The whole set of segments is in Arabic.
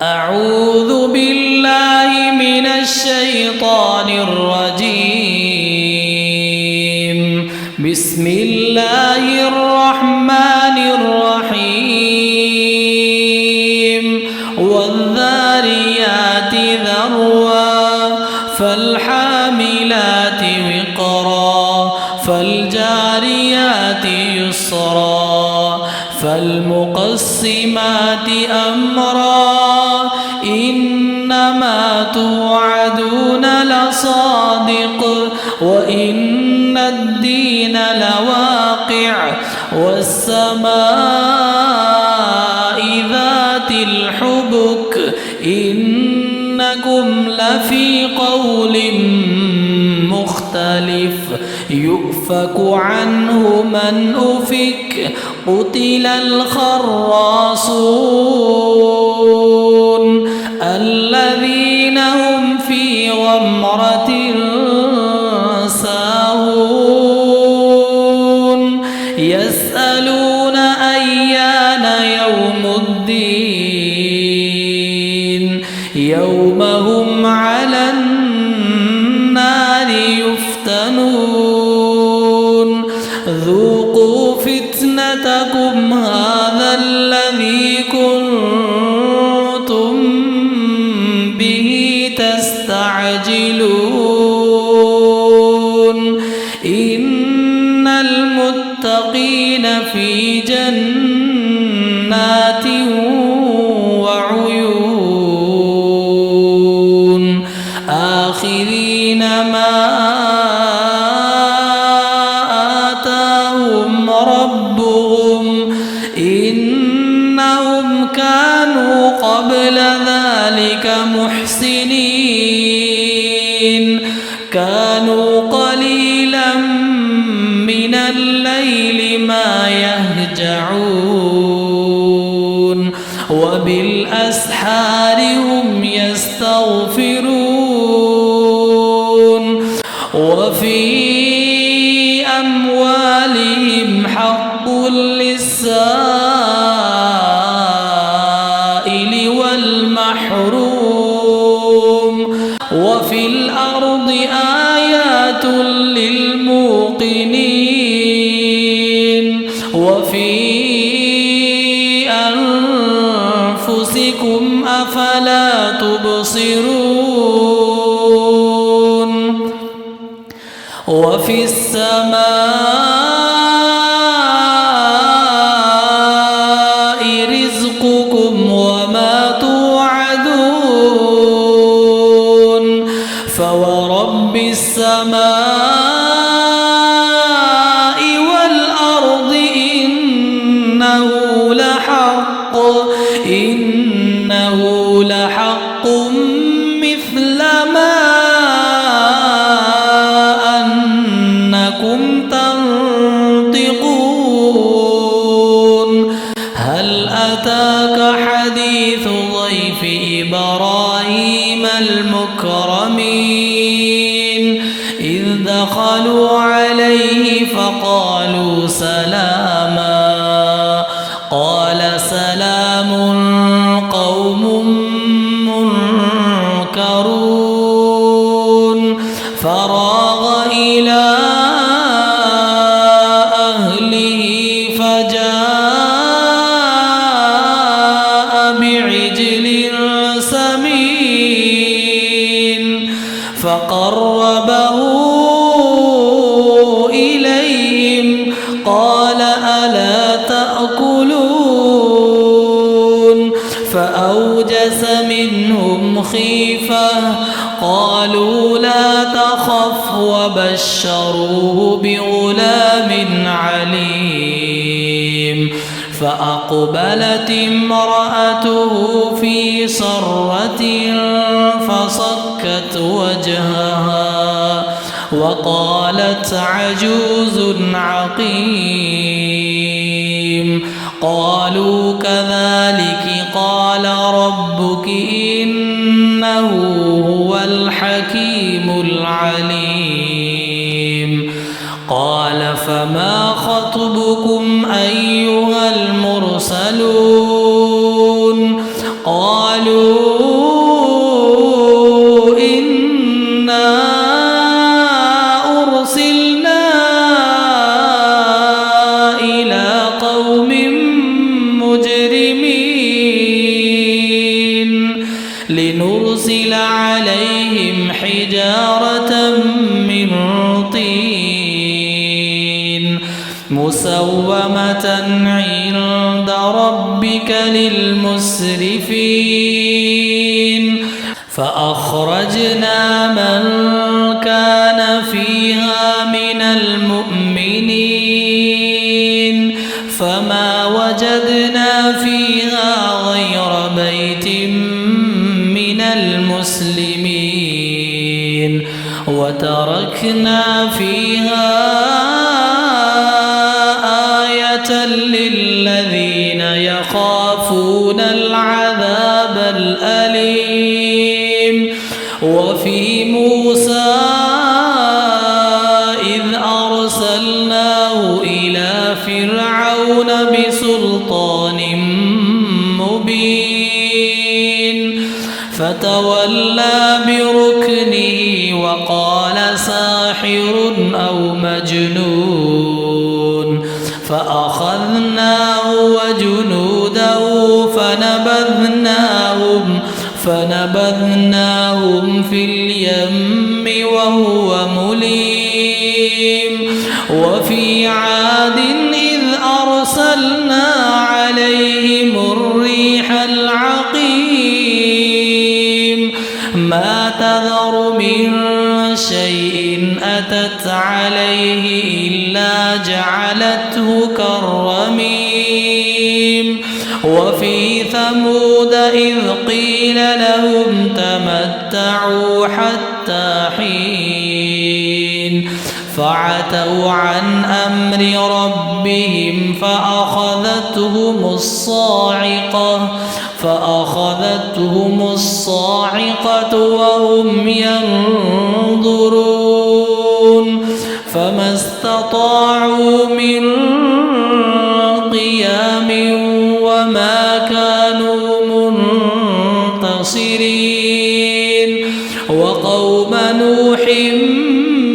أعوذ بالله من الشيطان الرجيم. بسم الله الرحمن الرحيم. والذاريات ذروا فالحاملات وقرا فالجاريات يسرا فالمقسمات أمرا إنما توعدون لصادق وإن الدين لواقع والسماء ذات الحبك إنكم لفي قول مختلف يؤفك عنه من أفك قتل الخراصون الذين هم في غمرة ساهون يسألون أيان يوم الدين يوم هم على النار يفتنون ذوقوا فتنتكم هذا الذي كنتم به تستعجلون إن المتقين في جنات وعيون آخذين ما آتاهم ربهم إنهم كانوا قبل ذلك محسنين كانوا قليلا من الليل ما يهجعون وبالأسحار هم يستغفرون وفي أموالهم حق للسائل والمحروم وفي الأرض آيات للموقنين وفي أنفسكم أفلا تبصرون وفي السماء رزقكم وما توعدون فورب السماء والأرض إنه لحق مثل ما أنكم تنطقون هل أتاك حديث ضيف إبراهيم المكرمين إذ دخلوا عليه فقالوا سلاما قال سلام قوم منكرون فراغ إلى أهله فجاء بعجل سمين فقربه إليهم قال ألا تأكلون فأوجس منهم خيفة قالوا لا تخف وبشروه بغلام عليم فأقبلت امرأته في صرة فصكت وجهها وقالت عجوز عقيم قالوا كذلك قال ربك إنه هو الحكيم العليم قال فما خطبكم أيها المرسلون قالوا لنرسل عليهم حجارة من طين مسومة عند ربك للمسرفين فأخرجنا من كان فيها من المؤمنين فما وجدنا فيها غير بيت من المسلمين وتركنا فيها آية للذين يخافون العذاب الأليم وفي موسى إذ أرسلناه إلى فرعون بسلطان مبين فتولى بركنه وقال ساحر أو مجنون فأخذناه وجنوده فنبذناهم في اليم وهو مليم وفي عاد إذ أرسلنا عليهم الريح العقيم ما تذر من شيء أتت عليه إلا جعلته كالرميم وفي ثمود إذ قيل لهم تمتعوا حتى حين فعتوا عن أمر ربهم فأخذتهم الصاعقة وهم ينظرون فما استطاعوا من قيام وما كانوا منتصرين وقوم نوح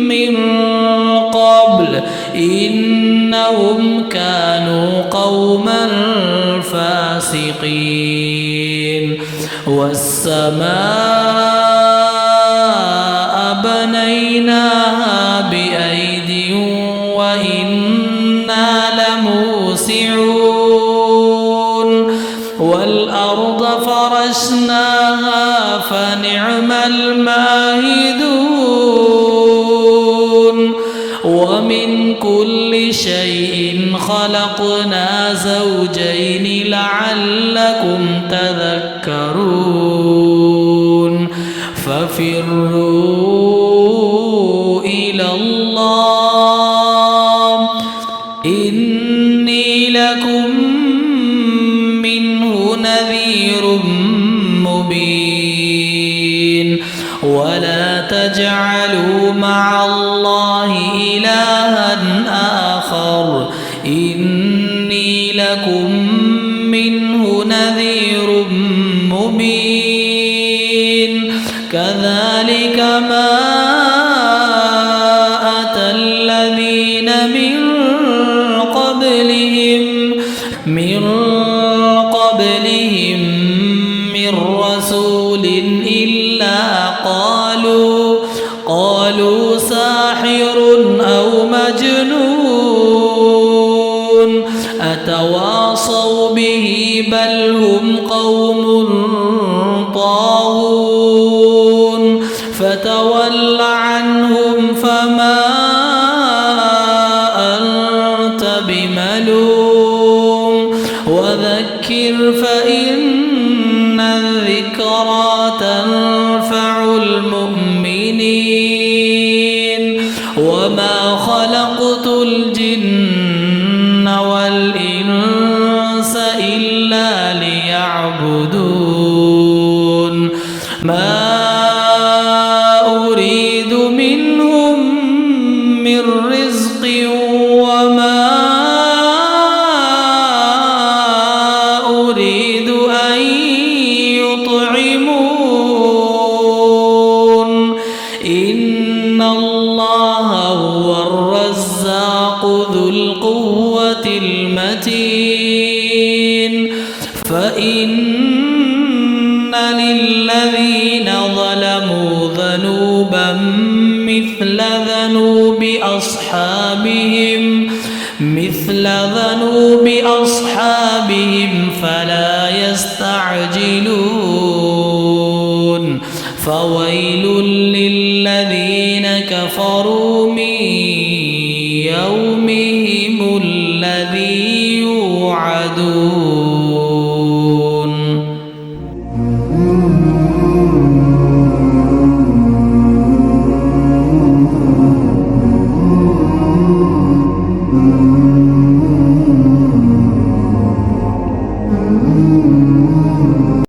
من قبل إنهم كانوا قوما فاسقين والسماء بنيناها بأيد وإنا لموسعون والأرض فرشناها فنعم الماهدون ومن كل شيء خلقنا زوجين لعلكم تذكرون ففروا إلى الله إني لكم منه نذير مبين ولا تجعلوا مع الله إلها آخر إني لكم منه نذير مبين كذلك ما أتى الذين من قبلهم من رسول إلا قالوا ساحر أو مجنون أتواصوا به بل هم قوم طاغون فتول عنهم فما أنت بملوم وذكر فإن الذكرى تنفع المؤمنين وما خلقت الجن والإنس إلا ليعبدون ما أريد منهم من رزق وما أريد أن يطعمون إن الله هو الرزاق ذو القوة المتين فإن لله مثل ذنوب أصحابهم فلا يستعجلون. فويل للذين كفروا